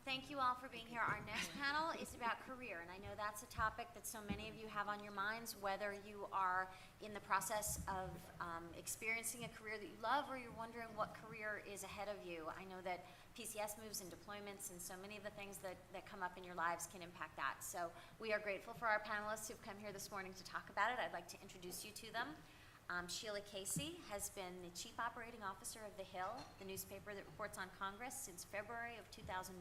Thank you all for being here. Our next panel is about career, and I know that's a topic that so many of you have on your minds, whether you are in the process of experiencing a career that you love or you're wondering what career is ahead of you. I know that PCS moves and deployments and so many of the things that come up in your lives can impact that. So we are grateful for our panelists who've come here this morning to talk about it. I'd like to introduce you to them. Sheila Casey has been the Chief Operating Officer of The Hill, the newspaper that reports on Congress, since February of 2001.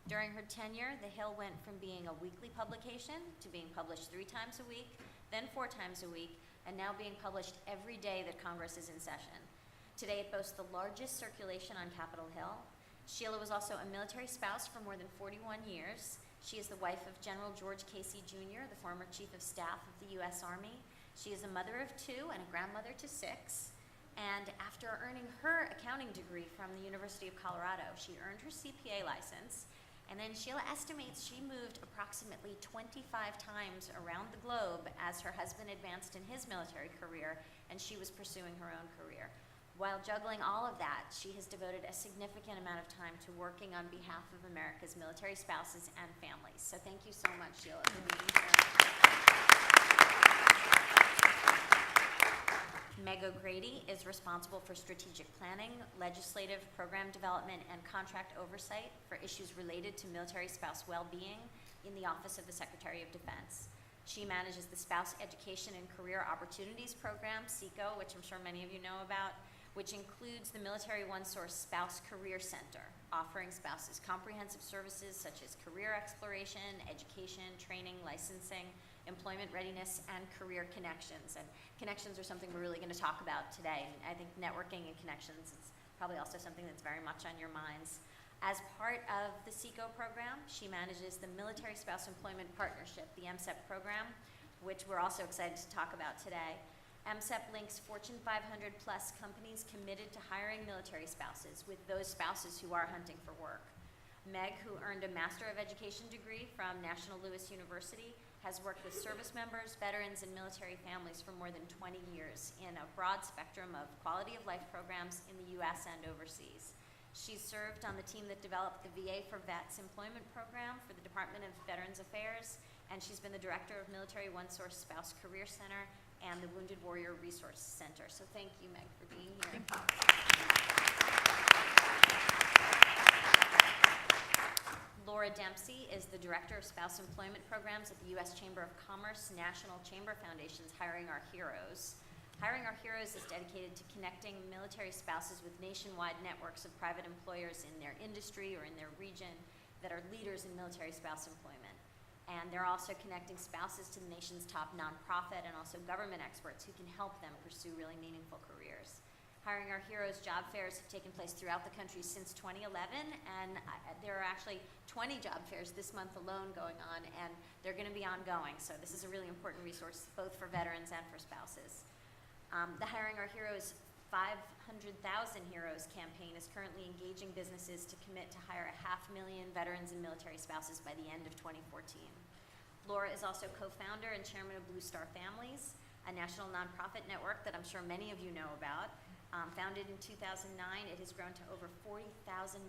During her tenure, The Hill went from being a weekly publication to being published 3 times a week, then 4 times a week, and now being published every day that Congress is in session. Today it boasts the largest circulation on Capitol Hill. Sheila was also a military spouse for more than 41 years. She is the wife of General George Casey Jr., the former Chief of Staff of the U.S. Army. She is a mother of 2 and a grandmother to 6. And after earning her accounting degree from the University of Colorado, she earned her CPA license. And then Sheila estimates she moved approximately 25 times around the globe as her husband advanced in his military career and she was pursuing her own career. While juggling all of that, she has devoted a significant amount of time to working on behalf of America's military spouses and families. So thank you so much, Sheila, for being here. Meg O'Grady is responsible for strategic planning, legislative program development, and contract oversight for issues related to military spouse well-being in the Office of the Secretary of Defense. She manages the Spouse Education and Career Opportunities Program, SECO, which I'm sure many of you know about, which includes the Military OneSource Spouse Career Center, offering spouses comprehensive services such as career exploration, education, training, licensing, employment readiness, and career connections. And connections are something we're really going to talk about today. I think networking and connections is probably also something that's very much on your minds. As part of the SECO program, she manages the Military Spouse Employment Partnership, the MSEP program, which we're also excited to talk about today. MSEP links Fortune 500 plus companies committed to hiring military spouses with those spouses who are hunting for work. Meg, who earned a Master of Education degree from National Louis University, has worked with service members, veterans, and military families for more than 20 years in a broad spectrum of quality of life programs in the U.S. and overseas. She's served on the team that developed the VA for Vets employment program for the Department of Veterans Affairs, and she's been the director of Military OneSource Spouse Career Center and the Wounded Warrior Resource Center. So thank you, Meg, for being here. Thank you. Laura Dempsey is the Director of Spouse Employment Programs at the U.S. Chamber of Commerce National Chamber Foundation's Hiring Our Heroes. Hiring Our Heroes is dedicated to connecting military spouses with nationwide networks of private employers in their industry or in their region that are leaders in military spouse employment. And they're also connecting spouses to the nation's top nonprofit and also government experts who can help them pursue really meaningful careers. Hiring Our Heroes job fairs have taken place throughout the country since 2011, and there are actually 20 job fairs this month alone going on, and they're going to be ongoing. So this is a really important resource both for veterans and for spouses. The Hiring Our Heroes 500,000 Heroes campaign is currently engaging businesses to commit to hire 500,000 veterans and military spouses by the end of 2014. Laura is also co-founder and chairman of Blue Star Families, a national nonprofit network that I'm sure many of you know about. Founded in 2009, it has grown to over 40,000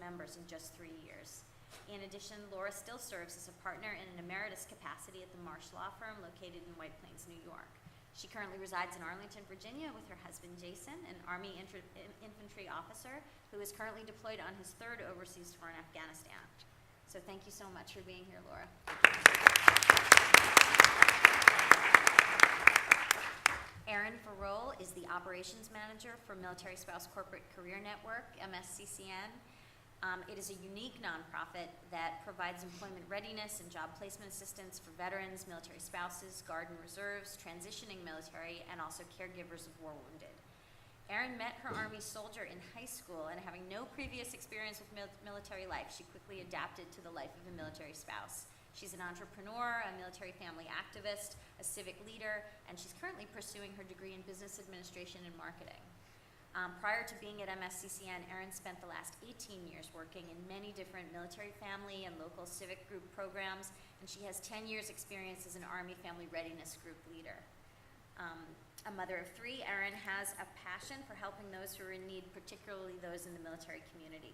members in just 3 years. In addition, Laura still serves as a partner in an emeritus capacity at the Marsh Law Firm located in White Plains, New York. She currently resides in Arlington, Virginia with her husband, Jason, an Army infantry officer who is currently deployed on his 3rd overseas tour in Afghanistan. So thank you so much for being here, Laura. Erin Farrell is the operations manager for Military Spouse Corporate Career Network, MSCCN. It is a unique nonprofit that provides employment readiness and job placement assistance for veterans, military spouses, Guard and Reserves, transitioning military, and also caregivers of war wounded. Erin met her Army soldier in high school, and having no previous experience with military life, she quickly adapted to the life of a military spouse. She's an entrepreneur, a military family activist, a civic leader, and she's currently pursuing her degree in business administration and marketing. Prior to being at MSCCN, Erin spent the last 18 years working in many different military family and local civic group programs, and she has 10 years experience as an Army Family Readiness Group leader. A mother of 3, Erin has a passion for helping those who are in need, particularly those in the military community.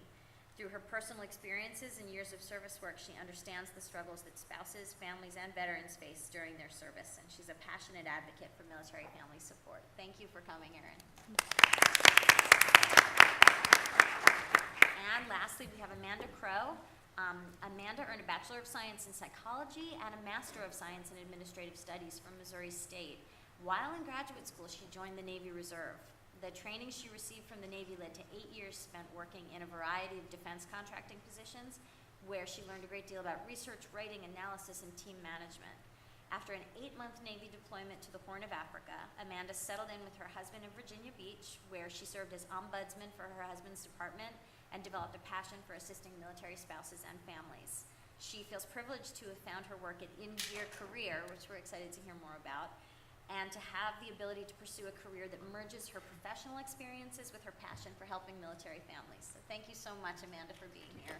Through her personal experiences and years of service work, she understands the struggles that spouses, families, and veterans face during their service, and she's a passionate advocate for military family support. Thank you for coming, Erin. And lastly, we have Amanda Crow. Amanda earned a Bachelor of Science in Psychology and a Master of Science in Administrative Studies from Missouri State. While in graduate school, she joined the Navy Reserve. The training she received from the Navy led to 8 years spent working in a variety of defense contracting positions, where she learned a great deal about research, writing, analysis, and team management. After an 8-month Navy deployment to the Horn of Africa, Amanda settled in with her husband in Virginia Beach, where she served as ombudsman for her husband's department and developed a passion for assisting military spouses and families. She feels privileged to have found her work at In Gear Career, which we're excited to hear more about, and to have the ability to pursue a career that merges her professional experiences with her passion for helping military families. So thank you so much, Amanda, for being here.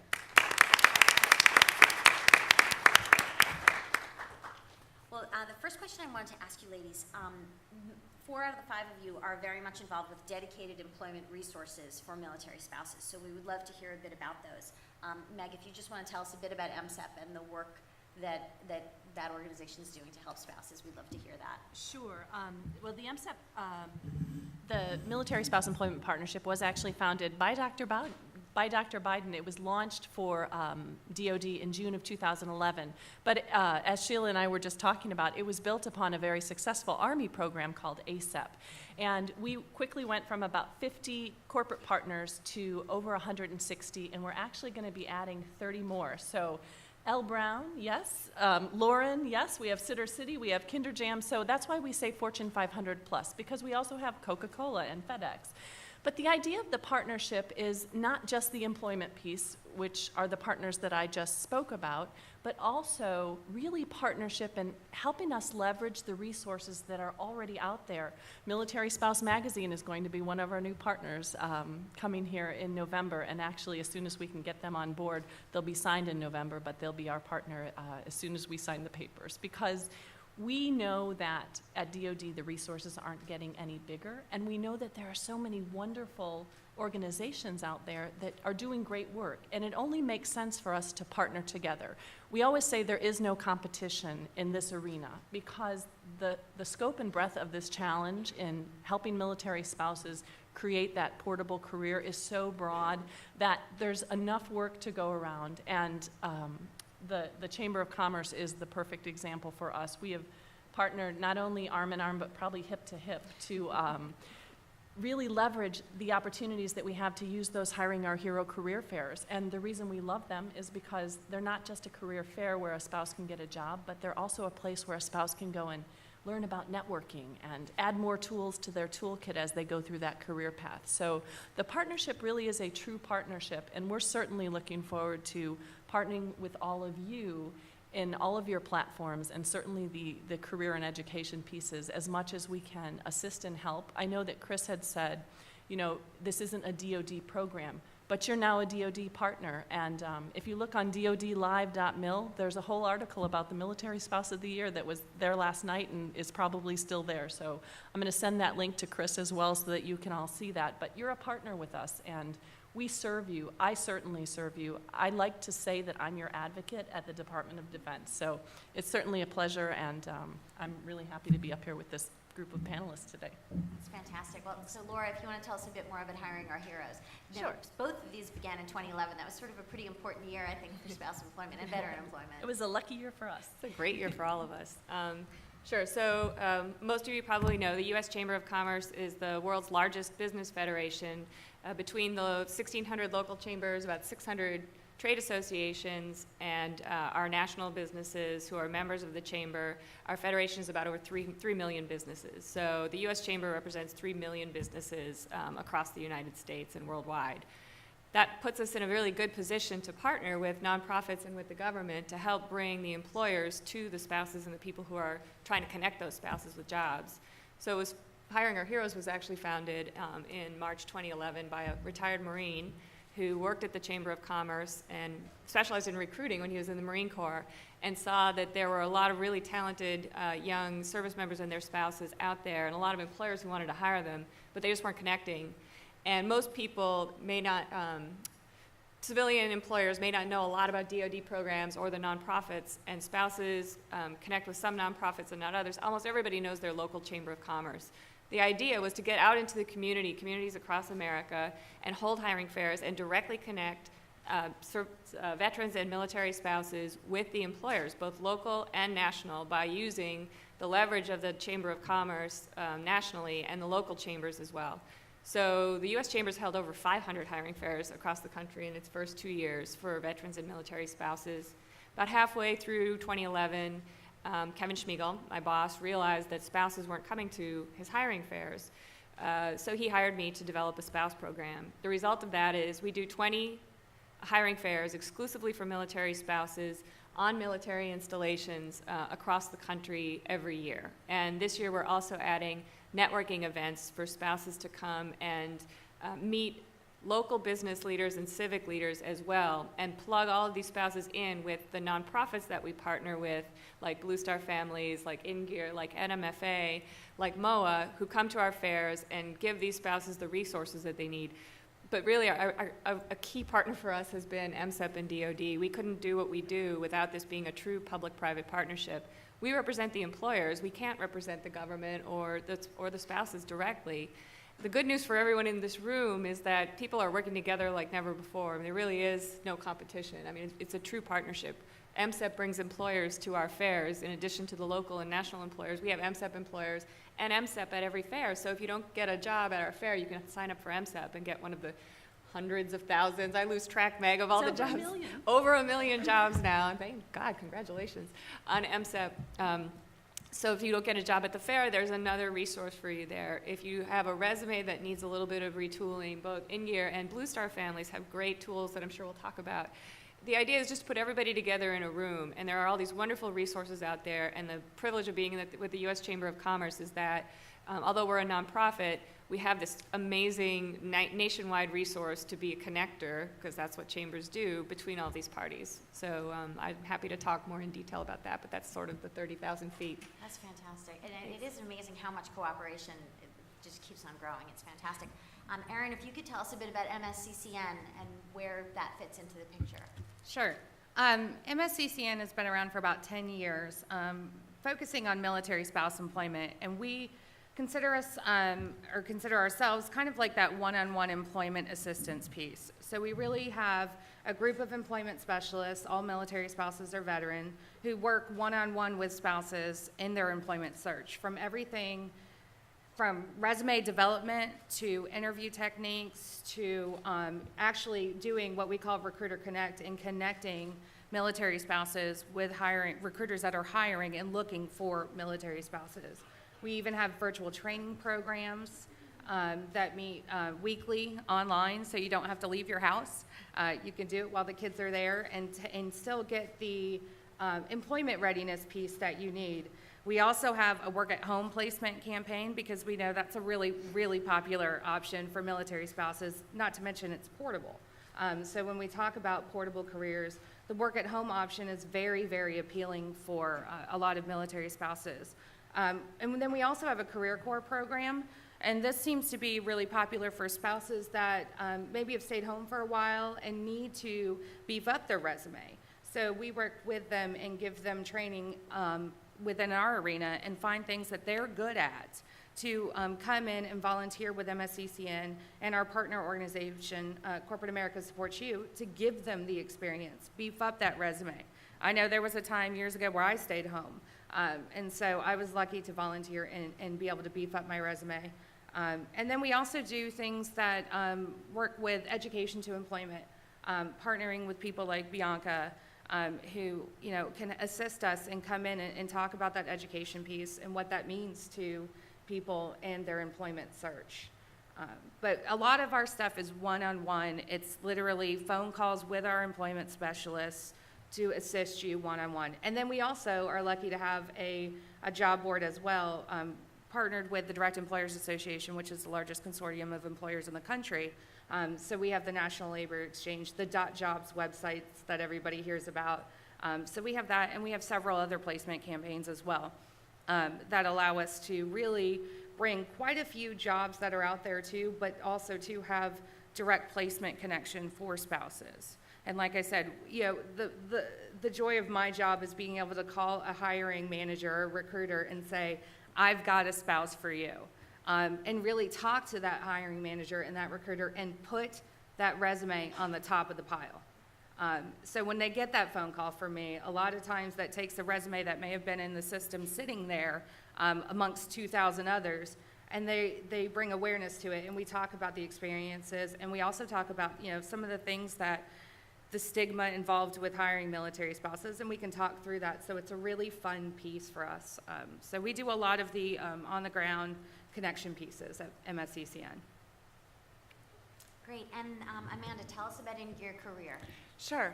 Well, the first question I wanted to ask you ladies, 4 out of the 5 of you are very much involved with dedicated employment resources for military spouses, so we would love to hear a bit about those. Meg, if you just want to tell us a bit about MSEP and the work that organization is doing to help spouses, we'd love to hear that. Sure. Well, the MSEP, the Military Spouse Employment Partnership, was actually founded by Dr. Biden. It was launched for DOD in June of 2011. But as Sheila and I were just talking about, it was built upon a very successful Army program called ASEP. And we quickly went from about 50 corporate partners to over 160, and we're actually going to be adding 30 more. So L. Brown, yes. Lauren, yes. We have Sitter City, we have Kinder Jam. So that's why we say Fortune 500 plus, because we also have Coca-Cola and FedEx. But the idea of the partnership is not just the employment piece, which are the partners that I just spoke about, but also really partnership and helping us leverage the resources that are already out there. Military Spouse Magazine is going to be one of our new partners coming here in November, and actually as soon as we can get them on board, they'll be signed in November, but they'll be our partner as soon as we sign the papers, because we know that at DoD the resources aren't getting any bigger, and we know that there are so many wonderful organizations out there that are doing great work, and it only makes sense for us to partner together. We always say there is no competition in this arena, because the scope and breadth of this challenge in helping military spouses create that portable career is so broad that there's enough work to go around, and the Chamber of Commerce is the perfect example for us. We have partnered not only arm in arm, but probably hip to hip to really leverage the opportunities that we have to use those Hiring Our Hero career fairs. And the reason we love them is because they're not just a career fair where a spouse can get a job, but they're also a place where a spouse can go and learn about networking and add more tools to their toolkit as they go through that career path. So the partnership really is a true partnership, and we're certainly looking forward to partnering with all of you in all of your platforms, and certainly the career and education pieces, as much as we can assist and help. I know that Chris had said, you know, this isn't a DoD program, but you're now a DoD partner. And if you look on dodlive.mil, there's a whole article about the Military Spouse of the Year that was there last night and is probably still there. So I'm going to send that link to Chris as well so that you can all see that. But you're a partner with us, and we serve you. I certainly serve you. I like to say that I'm your advocate at the Department of Defense. So it's certainly a pleasure, and I'm really happy to be up here with this group of panelists today. It's fantastic. Well, so Laura, if you want to tell us a bit more about Hiring Our Heroes. Now, Sure. both of these began in 2011. That was sort of a pretty important year, I think, for spouse employment and veteran employment. It was a lucky year for us. It's a great year for all of us. Sure, so most of you probably know the U.S. Chamber of Commerce is the world's largest business federation. Between the 1,600 local chambers, about 600 trade associations, and our national businesses who are members of the chamber, our federation is about over 3 million businesses. So the U.S. Chamber represents 3 million businesses across the United States and worldwide. That puts us in a really good position to partner with nonprofits and with the government to help bring the employers to the spouses and the people who are trying to connect those spouses with jobs. So it was, Hiring Our Heroes was actually founded in March 2011 by a retired Marine who worked at the Chamber of Commerce and specialized in recruiting when he was in the Marine Corps, and saw that there were a lot of really talented young service members and their spouses out there, and a lot of employers who wanted to hire them, but they just weren't connecting. And most people may not civilian employers may not know a lot about DoD programs or the nonprofits, and spouses connect with some nonprofits and not others. Almost everybody knows their local chamber of commerce. The idea was to get out into the communities across America, and hold hiring fairs and directly connect veterans and military spouses with the employers, both local and national, by using the leverage of the Chamber of Commerce nationally and the local chambers as well. So the U.S. Chamber's held over 500 hiring fairs across the country in its first 2 years for veterans and military spouses. About halfway through 2011, Kevin Schmiegel, my boss, realized that spouses weren't coming to his hiring fairs. So he hired me to develop a spouse program. The result of that is we do 20 hiring fairs exclusively for military spouses on military installations across the country every year. And this year we're also adding networking events for spouses to come and meet local business leaders and civic leaders as well, and plug all of these spouses in with the nonprofits that we partner with, like Blue Star Families, like InGear, like NMFA, like MOA, who come to our fairs and give these spouses the resources that they need. But really, a key partner for us has been MSEP and DoD. We couldn't do what we do without this being a true public-private partnership. We represent the employers. We can't represent the government or the spouses directly. The good news for everyone in this room is that people are working together like never before. There really is no competition. I mean, it's a true partnership. MSEP brings employers to our fairs in addition to the local and national employers. We have MSEP employers and MSEP at every fair. So if you don't get a job at our fair, you can sign up for MSEP and get one of the hundreds of thousands. I lose track, Meg, of all the jobs. Over 1 million jobs now. And thank God, congratulations on MSEP. So if you don't get a job at the fair, there's another resource for you there. If you have a resume that needs a little bit of retooling, both InGear and Blue Star Families have great tools that I'm sure we'll talk about. The idea is just to put everybody together in a room, and there are all these wonderful resources out there, and the privilege of being with the U.S. Chamber of Commerce is that although we're a nonprofit, we have this amazing nationwide resource to be a connector, because that's what chambers do, between all these parties. So I'm happy to talk more in detail about that, but that's sort of the 30,000 feet. That's fantastic. And it is amazing how much cooperation it just keeps on growing. It's fantastic. Erin, if you could tell us a bit about MSCCN and where that fits into the picture. Sure. MSCCN has been around for about 10 years, focusing on military spouse employment, and we consider ourselves kind of like that one-on-one employment assistance piece. So we really have a group of employment specialists, all military spouses or veteran, who work one-on-one with spouses in their employment search, from everything from resume development to interview techniques to actually doing what we call Recruiter Connect and connecting military spouses with recruiters that are hiring and looking for military spouses. We even have virtual training programs that meet weekly online, so you don't have to leave your house. You can do it while the kids are there and still get the employment readiness piece that you need. We also have a work-at-home placement campaign because we know that's a really, really popular option for military spouses, not to mention it's portable. So when we talk about portable careers, the work-at-home option is very, very appealing for a lot of military spouses. And then we also have a Career Corps program, and this seems to be really popular for spouses that maybe have stayed home for a while and need to beef up their resume. So we work with them and give them training within our arena and find things that they're good at to come in and volunteer with MSCCN and our partner organization, Corporate America Supports You, to give them the experience, beef up that resume. I know there was a time years ago where I stayed home. And so I was lucky to volunteer and be able to beef up my resume. And then we also do things that work with education to employment, partnering with people like Bianca, who can assist us and come in and talk about that education piece and what that means to people and their employment search. But a lot of our stuff is one-on-one. It's literally phone calls with our employment specialists to assist you one-on-one. And then we also are lucky to have a job board as well, partnered with the Direct Employers Association, which is the largest consortium of employers in the country. So we have the National Labor Exchange, the .jobs websites that everybody hears about. So we have that, and we have several other placement campaigns as well that allow us to really bring quite a few jobs that are out there too, but also to have direct placement connection for spouses. And like I said, the joy of my job is being able to call a hiring manager or recruiter and say, I've got a spouse for you. And really talk to that hiring manager and that recruiter and put that resume on the top of the pile. So when they get that phone call from me, a lot of times that takes a resume that may have been in the system sitting there amongst 2,000 others, and they bring awareness to it, and we talk about the experiences, and we also talk about, some of the things that the stigma involved with hiring military spouses, and we can talk through that. So it's a really fun piece for us. So we do a lot of the on-the-ground connection pieces at MSCCN. Great, and Amanda, tell us about In Gear Career. Sure.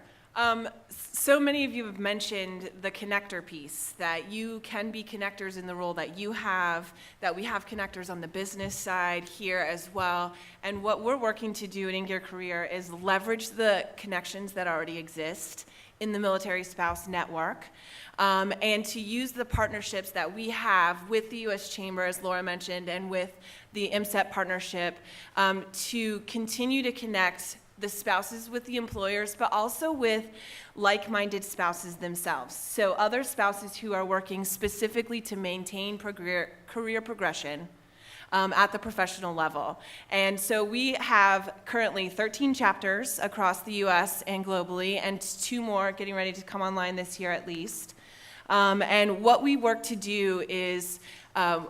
So many of you have mentioned the connector piece, that you can be connectors in the role that you have, that we have connectors on the business side here as well. And what we're working to do at In Gear Career is leverage the connections that already exist in the military spouse network, and to use the partnerships that we have with the U.S. Chamber, as Laura mentioned, and with the MSEP partnership, to continue to connect the spouses with the employers, but also with like-minded spouses themselves. So other spouses who are working specifically to maintain career progression at the professional level. And so we have currently 13 chapters across the U.S. and globally, and 2 more getting ready to come online this year at least. And what we work to do is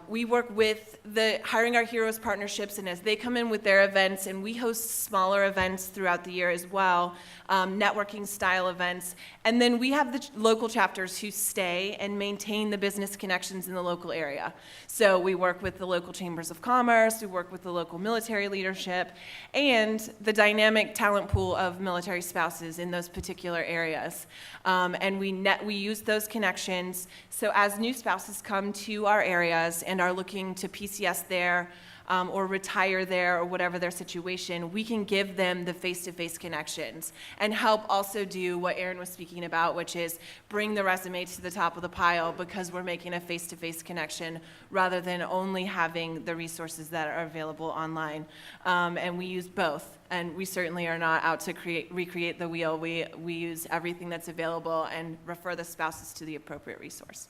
we work with the Hiring Our Heroes partnerships, and as they come in with their events, and we host smaller events throughout the year as well, networking style events, and then we have the local chapters who stay and maintain the business connections in the local area. So we work with the local chambers of commerce, we work with the local military leadership, and the dynamic talent pool of military spouses in those particular areas. And we use those connections, so as new spouses come to our areas and are looking to PCS there, or retire there, or whatever their situation, we can give them the face-to-face connections and help also do what Erin was speaking about, which is bring the resume to the top of the pile, because we're making a face-to-face connection rather than only having the resources that are available online. And we use both, and we certainly are not out to recreate the wheel. We use everything that's available and refer the spouses to the appropriate resource.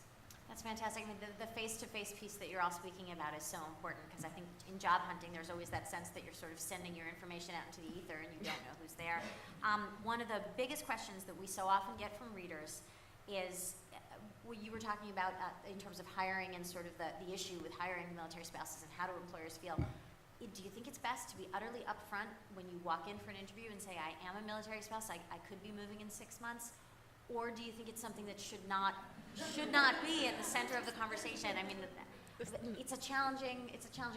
That's fantastic. I mean, the face-to-face piece that you're all speaking about is so important, because I think in job hunting, there's always that sense that you're sort of sending your information out into the ether and you don't know who's there. One of the biggest questions that we so often get from readers is, what you were talking about in terms of hiring and sort of the issue with hiring military spouses and how do employers feel. Do you think it's best to be utterly upfront when you walk in for an interview and say, I am a military spouse, I could be moving in 6 months? Or do you think it's something that should not be at the center of the conversation? I mean, it's a challenging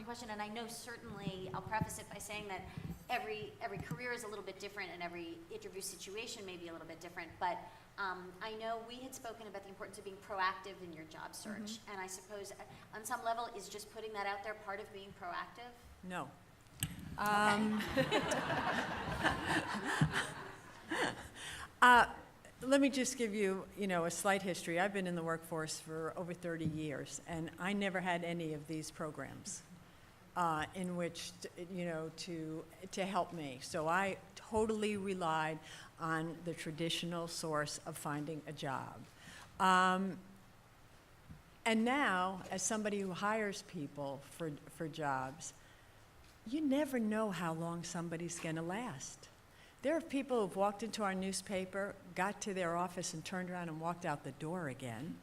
question, and I know certainly, I'll preface it by saying that every career is a little bit different, and every interview situation may be a little bit different, but I know we had spoken about the importance of being proactive in your job search, and I suppose on some level, is just putting that out there part of being proactive? No. Let me just give you, a slight history. I've been in the workforce for over 30 years, and I never had any of these programs in which, to help me. So I totally relied on the traditional source of finding a job. And now, as somebody who hires people for jobs, you never know how long somebody's going to last. There are people who've walked into our newspaper, got to their office and turned around and walked out the door again.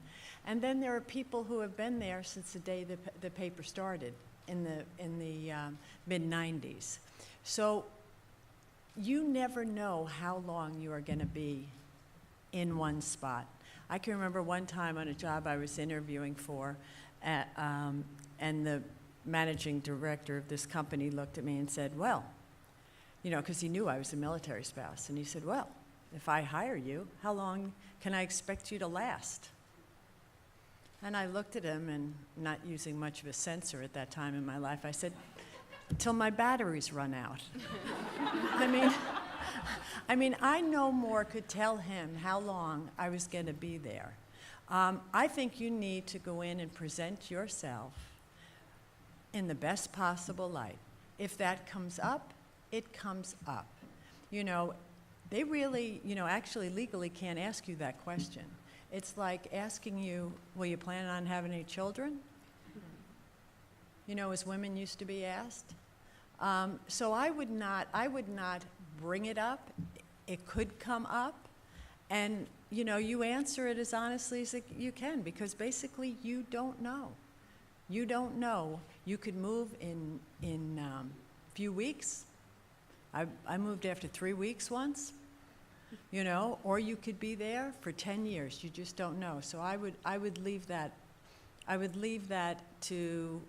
And then there are people who have been there since the day the paper started in the mid-90s. So you never know how long you are going to be in one spot. I can remember one time on a job I was interviewing for, and the managing director of this company looked at me and said, well, because he knew I was a military spouse. And he said, well, if I hire you, how long can I expect you to last? And I looked at him, and not using much of a censor at that time in my life, I said, till my batteries run out. I mean, I no more could tell him how long I was going to be there. I think you need to go in and present yourself in the best possible light. If that comes up, it comes up. You know, they really, actually legally can't ask you that question. It's like asking you, will you plan on having any children? As women used to be asked. So I would not bring it up. It could come up, and, you answer it as honestly as you can, because basically you don't know. You don't know. You could move in few weeks. I moved after 3 weeks once, or you could be there for 10 years. You just don't know. So I would leave that to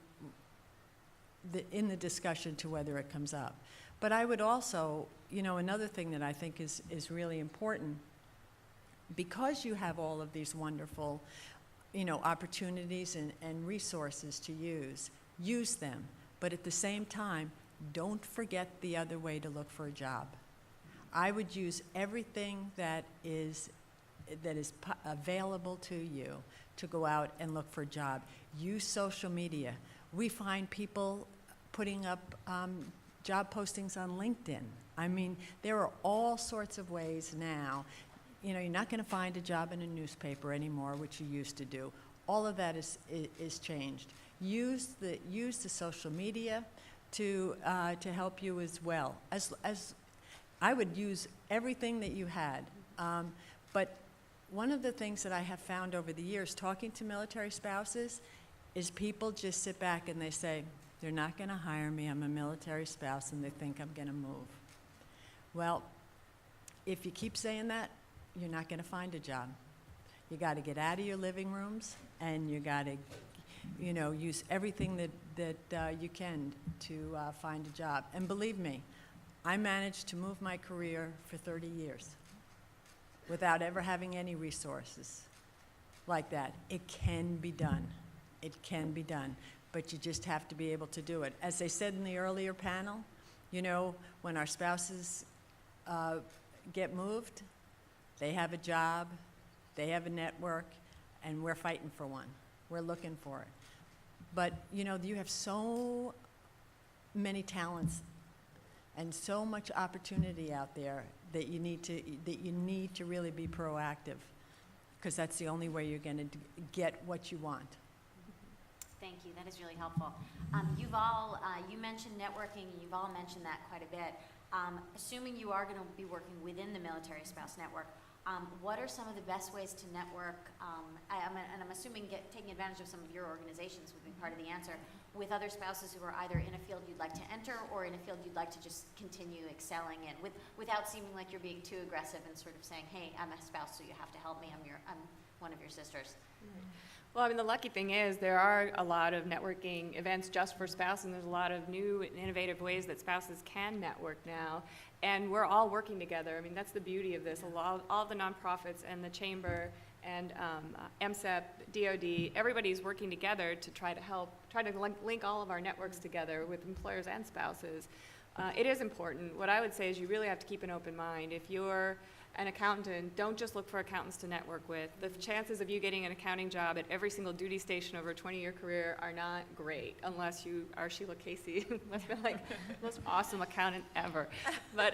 in the discussion to whether it comes up. But I would also, another thing that I think is really important, because you have all of these wonderful, opportunities and resources to use them. But at the same time, don't forget the other way to look for a job. I would use everything that is available to you to go out and look for a job. Use social media. We find people putting up job postings on LinkedIn. I mean, there are all sorts of ways now. You're not going to find a job in a newspaper anymore, which you used to do. All of that is changed. Use the social media to help you as well. As I would use everything that you had. But one of the things that I have found over the years, talking to military spouses, is people just sit back and they say, they're not going to hire me, I'm a military spouse, and they think I'm going to move. Well, if you keep saying that, you're not going to find a job. You got to get out of your living rooms, and you got to, use everything that you can to find a job. And believe me, I managed to move my career for 30 years without ever having any resources like that. It can be done. It can be done, but you just have to be able to do it. As they said in the earlier panel, when our spouses get moved, they have a job, they have a network, and we're fighting for one. We're looking for it. But, you have so many talents and so much opportunity out there that you need to really be proactive, because that's the only way you're going to get what you want. Thank you, that is really helpful. You've all, you mentioned networking, and you've all mentioned that quite a bit. Assuming you are going to be working within the Military Spouse Network, what are some of the best ways to network, and I'm assuming taking advantage of some of your organizations would be part of the answer, with other spouses who are either in a field you'd like to enter or in a field you'd like to just continue excelling in, without seeming like you're being too aggressive and sort of saying, hey, I'm a spouse, so you have to help me, I'm one of your sisters. Well, the lucky thing is there are a lot of networking events just for spouses, and there's a lot of new and innovative ways that spouses can network now, and we're all working together. That's the beauty of this. All the nonprofits and the chamber and MSEP, DOD, everybody's working together to try to link all of our networks together with employers and spouses. It is important. What I would say is you really have to keep an open mind. If you're an accountant, don't just look for accountants to network with. The chances of you getting an accounting job at every single duty station over a 20-year career are not great, unless you are Sheila Casey, must be like the most awesome accountant ever. But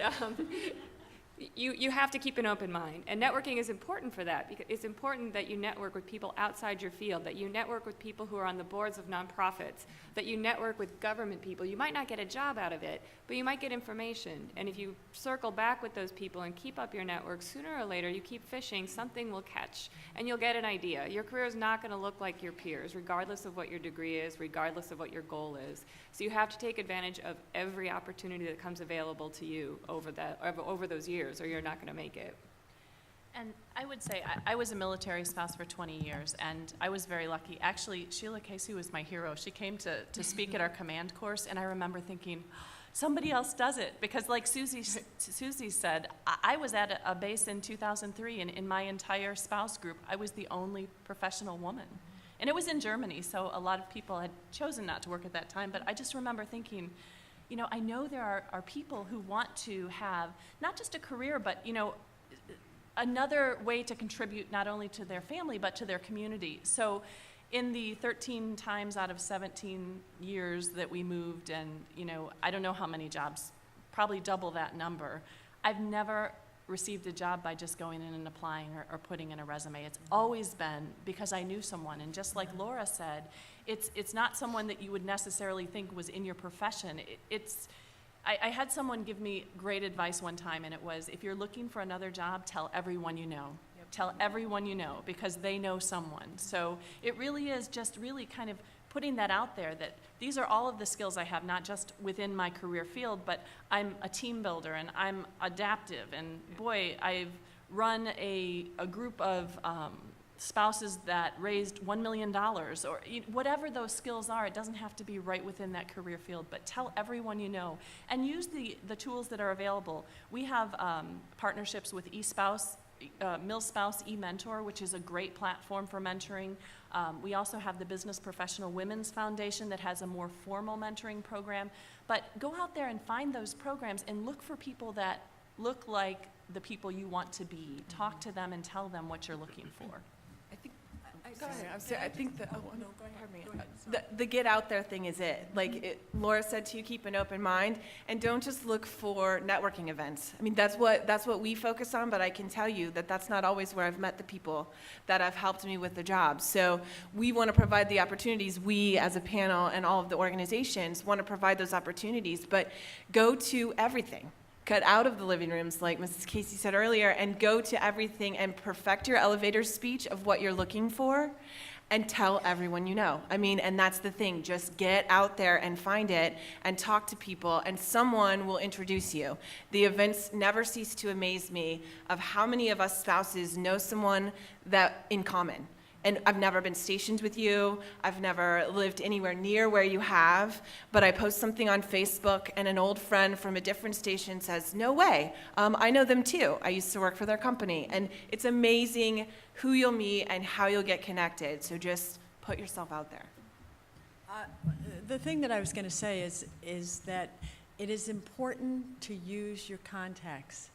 you have to keep an open mind, and networking is important for that, because it's important that you network with people outside your field, that you network with people who are on the boards of nonprofits, that you network with government people. You might not get a job out of it, but you might get information, and if you circle back with those people and keep up your network, sooner or later you keep fishing, something will catch, and you'll get an idea. Your career is not going to look like your peers, regardless of what your degree is, regardless of what your goal is. So you have to take advantage of every opportunity that comes available to you over those years, or you're not going to make it. And I would say, I was a military spouse for 20 years, and I was very lucky. Actually, Sheila Casey was my hero. She came to speak at our command course, and I remember thinking, somebody else does it. Because like Susie said, I was at a base in 2003, and in my entire spouse group, I was the only professional woman. And it was in Germany, so a lot of people had chosen not to work at that time, but I just remember thinking, I know there are people who want to have not just a career, but, another way to contribute not only to their family, but to their community. So in the 13 times out of 17 years that we moved, and, I don't know how many jobs probably double that number. I've never received a job by just going in and applying or putting in a resume. It's always been because I knew someone. And just like Laura said, it's not someone that you would necessarily think was in your profession. I had someone give me great advice one time, and it was, if you're looking for another job, tell everyone you know. Tell everyone you know, because they know someone. So it really is just really kind of putting that out there, that these are all of the skills I have, not just within my career field, but I'm a team builder and I'm adaptive. And boy, I've run a group of spouses that raised $1 million, or whatever those skills are. It doesn't have to be right within that career field, but tell everyone you know, and use the tools that are available. We have partnerships with eSpouse, MilSpouse eMentor, which is a great platform for mentoring. We also have the Business Professional Women's Foundation that has a more formal mentoring program. But go out there and find those programs and look for people that look like the people you want to be. Talk to them and tell them what you're looking for. I think the get out there thing is it. Like Laura said too, keep an open mind and don't just look for networking events. I mean, that's what we focus on, but I can tell you that that's not always where I've met the people that have helped me with the job. So we want to provide the opportunities. We as a panel and all of the organizations want to provide those opportunities, but go to everything. Cut out of the living rooms, like Mrs. Casey said earlier, and go to everything and perfect your elevator speech of what you're looking for and tell everyone you know. I mean, and that's the thing, just get out there and find it and talk to people, and someone will introduce you. The events never cease to amaze me of how many of us spouses know someone that in common. And I've never been stationed with you, I've never lived anywhere near where you have, but I post something on Facebook and an old friend from a different station says, no way, I know them too. I used to work for their company. And it's amazing who you'll meet and how you'll get connected. So just put yourself out there. The thing that I was going to say is that it is important to use your contacts.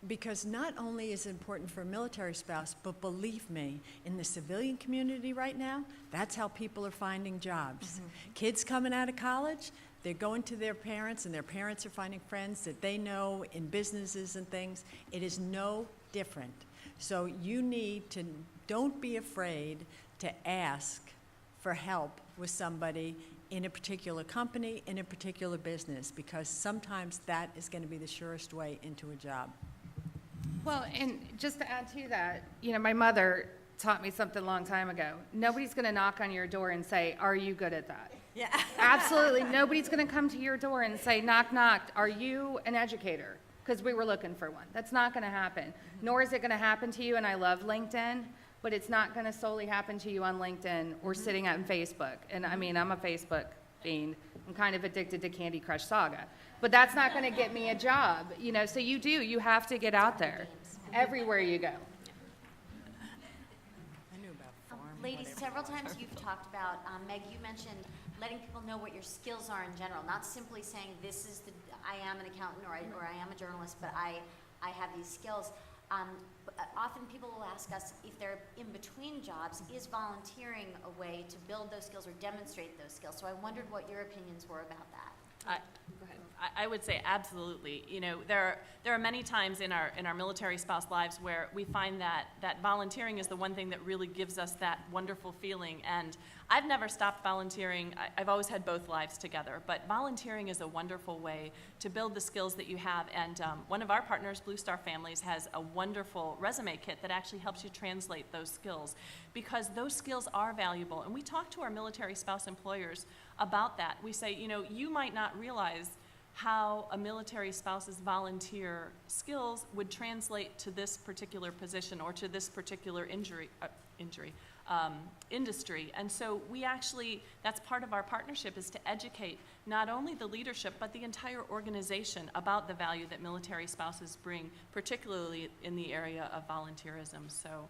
Because not only is it important for a military spouse, but believe me, in the civilian community right now, that's how people are finding jobs. Kids coming out of college, they're going to their parents, and their parents are finding friends that they know in businesses and things. It is no different. So you need to, don't be afraid to ask for help with somebody in a particular company, in a particular business, because sometimes that is going to be the surest way into a job. Well, and just to add to that, my mother taught me something a long time ago. Nobody's going to knock on your door and say, are you good at that? Yeah. Absolutely. Nobody's going to come to your door and say, knock, knock, are you an educator? Because we were looking for one. That's not going to happen. Nor is it going to happen to you, and I love LinkedIn, but it's not going to solely happen to you on LinkedIn or sitting on Facebook. And I mean, I'm a Facebook fiend. I'm kind of addicted to Candy Crush Saga. But that's not going to get me a job, so you have to get out there everywhere you go. Ladies, several times you've talked about, Meg, you mentioned letting people know what your skills are in general, not simply saying I am an accountant or I am a journalist, but I have these skills. Often people will ask us if they're in between jobs, is volunteering a way to build those skills or demonstrate those skills? So I wondered what your opinions were about that. I would say absolutely. There are many times in our military spouse lives where we find that volunteering is the one thing that really gives us that wonderful feeling. And I've never stopped volunteering. I've always had both lives together. But volunteering is a wonderful way to build the skills that you have. And one of our partners, Blue Star Families, has a wonderful resume kit that actually helps you translate those skills, because those skills are valuable. And we talk to our military spouse employers about that. We say, you might not realize how a military spouse's volunteer skills would translate to this particular position or to this particular industry. And so that's part of our partnership, is to educate not only the leadership, but the entire organization about the value that military spouses bring, particularly in the area of volunteerism. So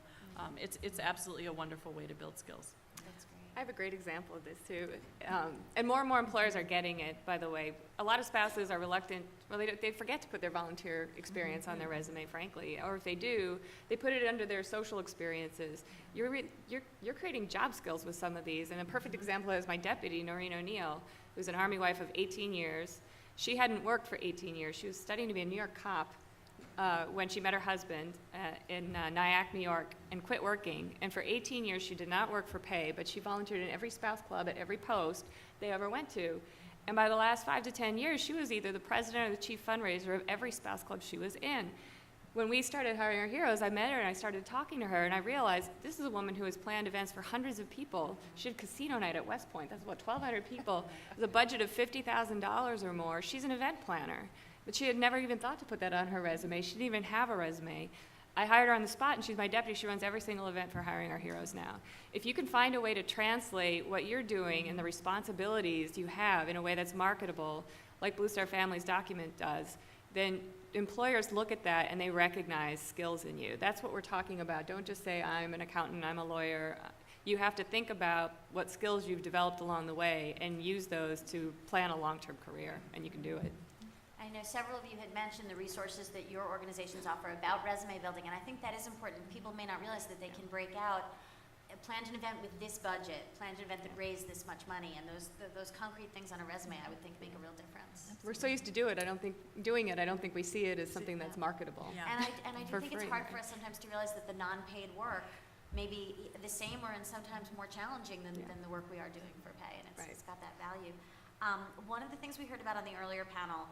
it's absolutely a wonderful way to build skills. I have a great example of this too, and more employers are getting it, by the way. A lot of spouses are reluctant, they forget to put their volunteer experience on their resume, frankly, or if they do, they put it under their social experiences. You're creating job skills with some of these, and a perfect example is my deputy, Noreen O'Neill, who's an Army wife of 18 years. She hadn't worked for 18 years. She was studying to be a New York cop when she met her husband in Nyack, New York, and quit working. And for 18 years, she did not work for pay, but she volunteered in every spouse club at every post they ever went to. And by the last 5 to 10 years, she was either the president or the chief fundraiser of every spouse club she was in. When we started hiring our heroes, I met her and I started talking to her, and I realized this is a woman who has planned events for hundreds of people. She had casino night at West Point. That's what, 1,200 people. With a budget of $50,000 or more. She's an event planner. But she had never even thought to put that on her resume. She didn't even have a resume. I hired her on the spot, and she's my deputy. She runs every single event for Hiring Our Heroes now. If you can find a way to translate what you're doing and the responsibilities you have in a way that's marketable, like Blue Star Family's document does, then employers look at that and they recognize skills in you. That's what we're talking about. Don't just say, I'm an accountant, I'm a lawyer. You have to think about what skills you've developed along the way and use those to plan a long-term career, and you can do it. I know several of you had mentioned the resources that your organizations offer about resume building, and I think that is important. People may not realize that they can break out, planned an event with this budget, planned an event that raised this much money, and those concrete things on a resume, I would think, make a real difference. We're so used to doing it, I don't think we see it as something that's marketable. And I do For think it's free, hard right? for us sometimes to realize that the non-paid work may be the same or and sometimes more challenging than the work we are doing for pay, and Right. it's got that value. One of the things we heard about on the earlier panel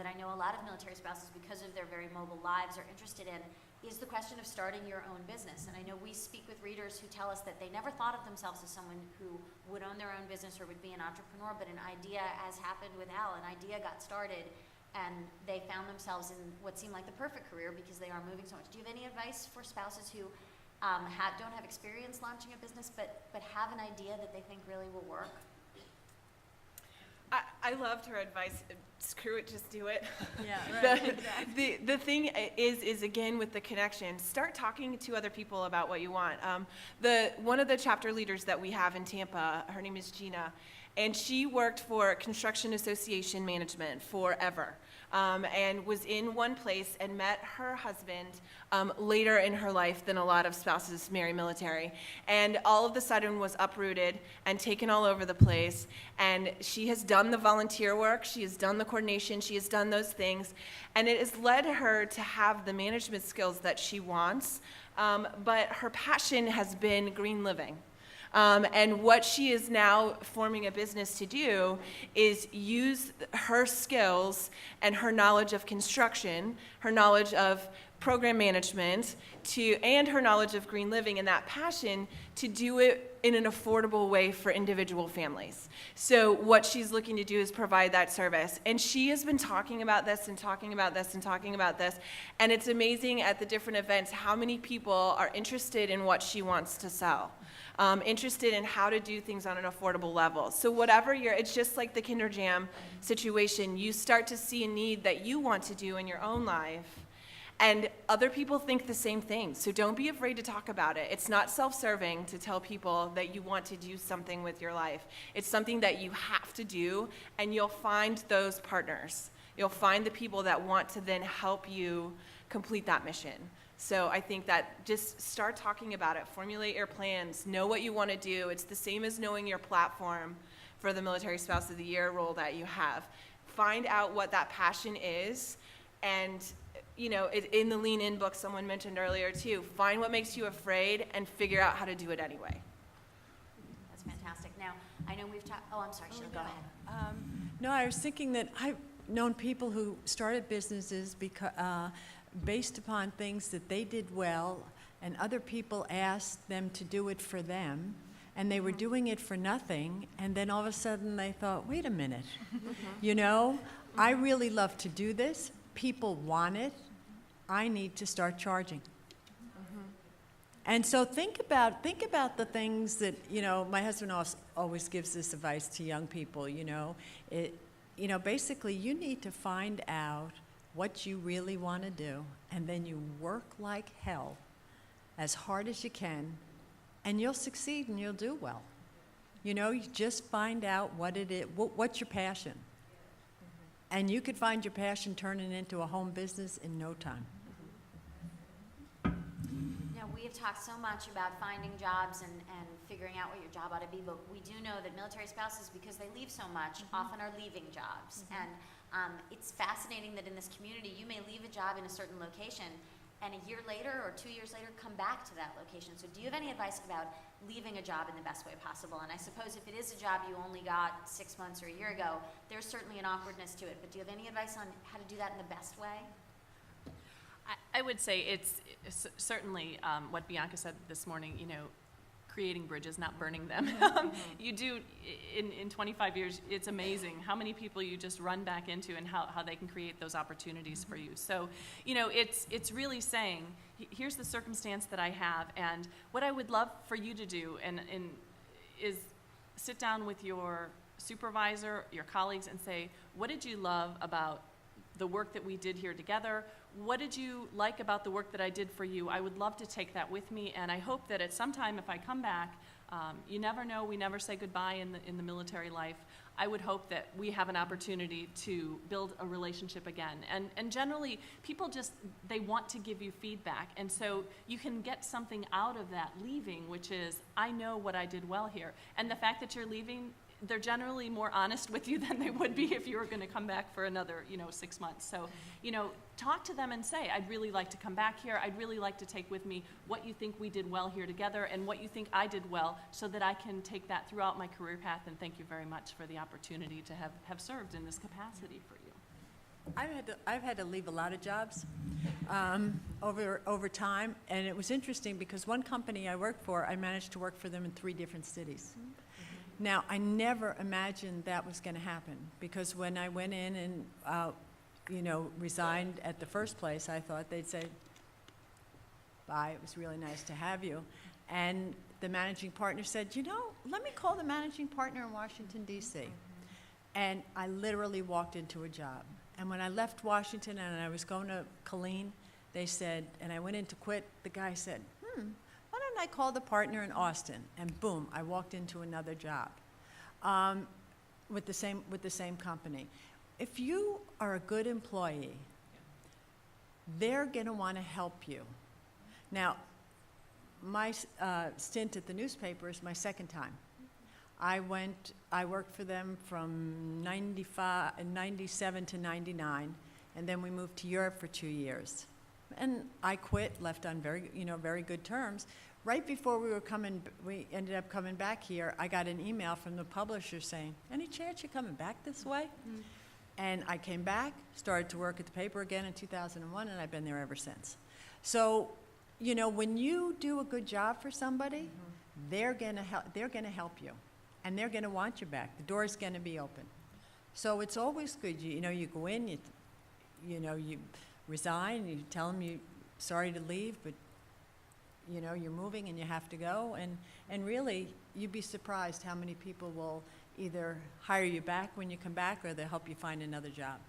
that I know a lot of military spouses, because of their very mobile lives, are interested in is the question of starting your own business. And I know we speak with readers who tell us that they never thought of themselves as someone who would own their own business or would be an entrepreneur, but an idea, as happened with Al, an idea got started and they found themselves in what seemed like the perfect career because they are moving so much. Do you have any advice for spouses who don't have experience launching a business but have an idea that they think really will work? I loved her advice. Screw it, just do it. Yeah, right. The thing is again with the connection, start talking to other people about what you want. One of the chapter leaders that we have in Tampa, her name is Gina, and she worked for Construction Association Management forever. And was in one place and met her husband later in her life than a lot of spouses marry military. And all of a sudden was uprooted and taken all over the place. And she has done the volunteer work, she has done the coordination, she has done those things. And it has led her to have the management skills that she wants. But her passion has been green living. And what she is now forming a business to do is use her skills and her knowledge of construction, her knowledge of program management, and her knowledge of green living and that passion to do it in an affordable way for individual families. So what she's looking to do is provide that service. And she has been talking about this and talking about this and talking about this. And it's amazing at the different events how many people are interested in what she wants to sell. Interested in how to do things on an affordable level. So whatever it's just like the Kinder Jam situation, you start to see a need that you want to do in your own life, and other people think the same thing. So don't be afraid to talk about it. It's not self-serving to tell people that you want to do something with your life. It's something that you have to do, and you'll find those partners. You'll find the people that want to then help you complete that mission. So I think that just start talking about it, formulate your plans, know what you want to do. It's the same as knowing your platform for the Military Spouse of the Year role that you have. Find out what that passion is, and in the Lean In book someone mentioned earlier too, find what makes you afraid and figure out how to do it anyway. That's fantastic. Now, I know we've talked, I'm sorry, Sheila, go ahead. No, I was thinking that I've known people who started businesses based upon things that they did well, and other people asked them to do it for them, and they were doing it for nothing, and then all of a sudden they thought, wait a minute, I really love to do this, people want it, I need to start charging. And so think about the things that, my husband always gives this advice to young people, basically you need to find out what you really want to do, and then you work like hell, as hard as you can, and you'll succeed and you'll do well. You just find out what it is, what's your passion. And you could find your passion turning into a home business in no time. Now, we we have talked so much about finding jobs and figuring out what your job ought to be, but we do know that military spouses, because they leave so much, often are leaving jobs. And it's fascinating that in this community, you may leave a job in a certain location, and a year later or 2 years later, come back to that location. So do you have any advice about leaving a job in the best way possible? And I suppose if it is a job you only got 6 months or a year ago, there's certainly an awkwardness to it, but do you have any advice on how to do that in the best way? I would say it's certainly what Bianca said this morning, you know, creating bridges, not burning them. You do, in 25 years, it's amazing how many people you just run back into and how they can create those opportunities for you. So, you know, it's really saying, here's the circumstance that I have, and what I would love for you to do is sit down with your supervisor, your colleagues, and say, what did you love about the work that we did here together? What did you like about the work that I did for you? I would love to take that with me, and I hope that at some time if I come back, you never know, we never say goodbye in the military life. I would hope that we have an opportunity to build a relationship again. And generally, people just, they want to give you feedback, and so you can get something out of that leaving, which is, I know what I did well here. And the fact that you're leaving, they're generally more honest with you than they would be if you were going to come back for another, 6 months. So, talk to them and say, I'd really like to come back here. I'd really like to take with me what you think we did well here together and what you think I did well, so that I can take that throughout my career path. And thank you very much for the opportunity to have served in this capacity for you. I've had to leave a lot of jobs over time, and it was interesting because one company I worked for, I managed to work for them in 3 different cities. Now, I never imagined that was going to happen, because when I went in and, resigned at the first place, I thought they'd say, bye, it was really nice to have you. And the managing partner said, let me call the managing partner in Washington, D.C. And I literally walked into a job. And when I left Washington and I was going to Colleen, they said, and I went in to quit, the guy said, why don't I call the partner in Austin? And boom, I walked into another job with the same company. If you are a good employee, they're going to want to help you. Now, my stint at the newspaper is my second time. I worked for them from 97 to 99, and then we moved to Europe for 2 years. And I quit, left on very good terms. Right before we ended up coming back here, I got an email from the publisher saying, any chance you're coming back this way? And I came back, started to work at the paper again in 2001, and I've been there ever since. So, when you do a good job for somebody, they're gonna help you, and they're gonna want you back. The door's gonna be open. So it's always good, you go in, you resign, you tell them you're sorry to leave, but you're moving and you have to go, and really, you'd be surprised how many people will either hire you back when you come back, or they'll help you find another job.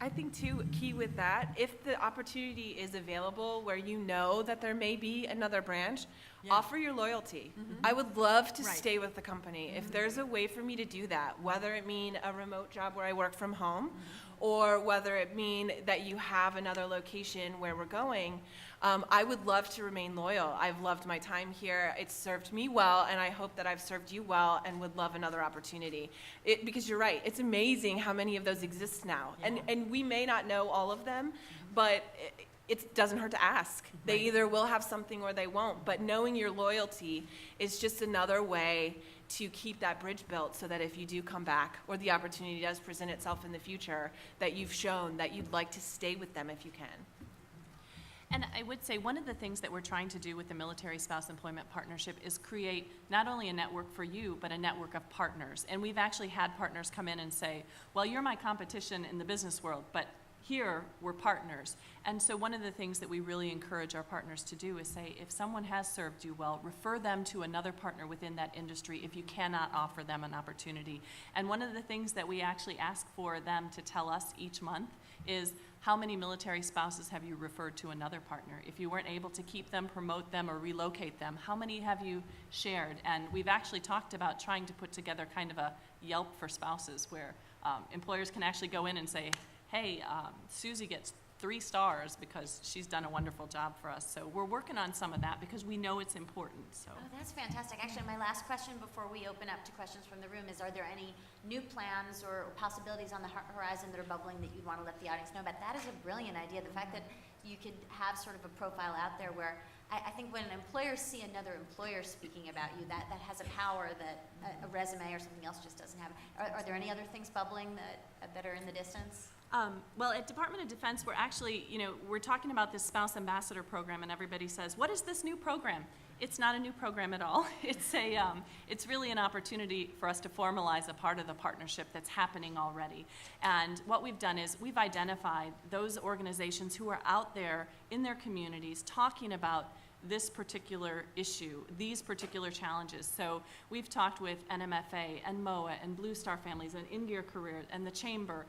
I think too, key with that, if the opportunity is available where you know that there may be another branch, offer your loyalty. I would love to stay with the company. If there's a way for me to do that, whether it mean a remote job where I work from home, or whether it mean that you have another location where we're going, I would love to remain loyal. I've loved my time here. It's served me well, and I hope that I've served you well, and would love another opportunity. Because you're right, it's amazing how many of those exist now. And we may not know all of them, but it doesn't hurt to ask. They either will have something or they won't. But knowing your loyalty is just another way to keep that bridge built, so that if you do come back, or the opportunity does present itself in the future, that you've shown that you'd like to stay with them if you can. And I would say one of the things that we're trying to do with the Military Spouse Employment Partnership is create not only a network for you, but a network of partners. And we've actually had partners come in and say, well, you're my competition in the business world, but here we're partners. And so one of the things that we really encourage our partners to do is say, if someone has served you well, refer them to another partner within that industry if you cannot offer them an opportunity. And one of the things that we actually ask for them to tell us each month is, how many military spouses have you referred to another partner? If you weren't able to keep them, promote them, or relocate them, how many have you shared? And we've actually talked about trying to put together kind of a Yelp for spouses, where employers can actually go in and say, hey, Susie gets 3 stars because she's done a wonderful job for us. So we're working on some of that because we know it's important, so. Oh, that's fantastic. Actually, my last question before we open up to questions from the room is, are there any new plans or possibilities on the horizon that are bubbling that you'd want to let the audience know about? That is a brilliant idea. The fact that you could have sort of a profile out there where I think when employers see another employer speaking about you, that has a power that a resume or something else just doesn't have. Are there any other things bubbling that are in the distance? Well, at Department of Defense, we're actually, we're talking about this spouse ambassador program, and everybody says, what is this new program? It's not a new program at all. It's really an opportunity for us to formalize a part of the partnership that's happening already. And what we've done is we've identified those organizations who are out there in their communities talking about this particular issue, these particular challenges. So we've talked with NMFA and MOA and Blue Star Families and In-Gear Career and the Chamber.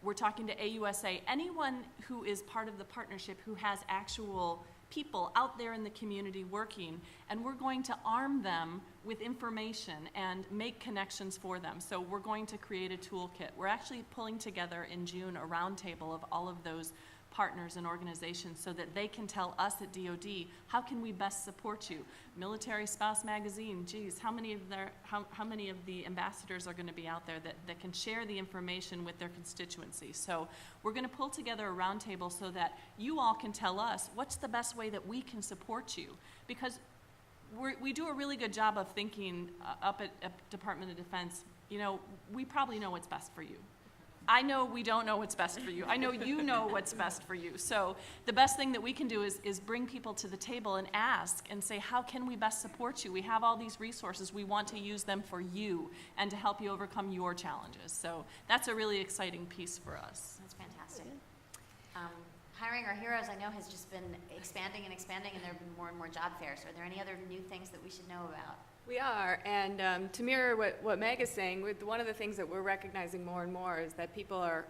We're talking to AUSA, anyone who is part of the partnership who has actual people out there in the community working, and we're going to arm them with information and make connections for them. So we're going to create a toolkit. We're actually pulling together in June a roundtable of all of those partners and organizations so that they can tell us at DoD, how can we best support you? Military Spouse Magazine, geez, how many of the ambassadors are going to be out there that can share the information with their constituency? So we're going to pull together a roundtable so that you all can tell us what's the best way that we can support you. Because we do a really good job of thinking up at Department of Defense, we probably know what's best for you. I know we don't know what's best for you. I know you know what's best for you. So the best thing that we can do is bring people to the table and ask and say, how can we best support you? We have all these resources. We want to use them for you and to help you overcome your challenges. So that's a really exciting piece for us. That's fantastic. Hiring Our Heroes, I know, has just been expanding and expanding, and there have been more and more job fairs. Are there any other new things that we should know about? We are, and to mirror what Meg is saying, one of the things that we're recognizing more and more is that people are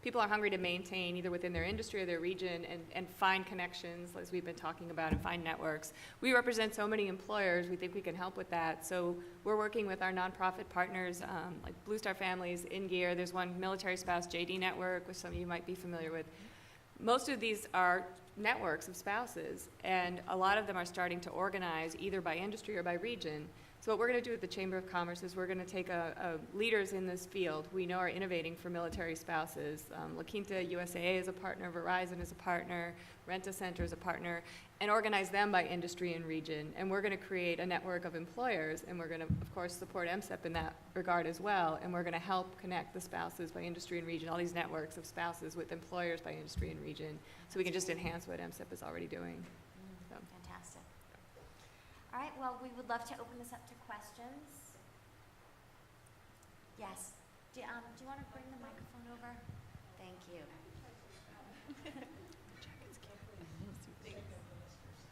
hungry to maintain either within their industry or their region and find connections, as we've been talking about, and find networks. We represent so many employers, we think we can help with that. So we're working with our nonprofit partners, like Blue Star Families, In-Gear. There's one Military Spouse JD Network, which some of you might be familiar with. Most of these are networks of spouses, and a lot of them are starting to organize either by industry or by region. So what we're going to do at the Chamber of Commerce is we're going to take leaders in this field we know are innovating for military spouses. La Quinta USAA is a partner, Verizon is a partner, Rent-A-Center is a partner, and organize them by industry and region. And we're going to create a network of employers, and we're going to, of course, support MSEP in that regard as well, and we're going to help connect the spouses by industry and region, all these networks of spouses with employers by industry and region, so we can just enhance what MSEP is already doing. So. Fantastic. All right, well, we would love to open this up to questions. Yes. Do you want to bring the microphone over? Thank you.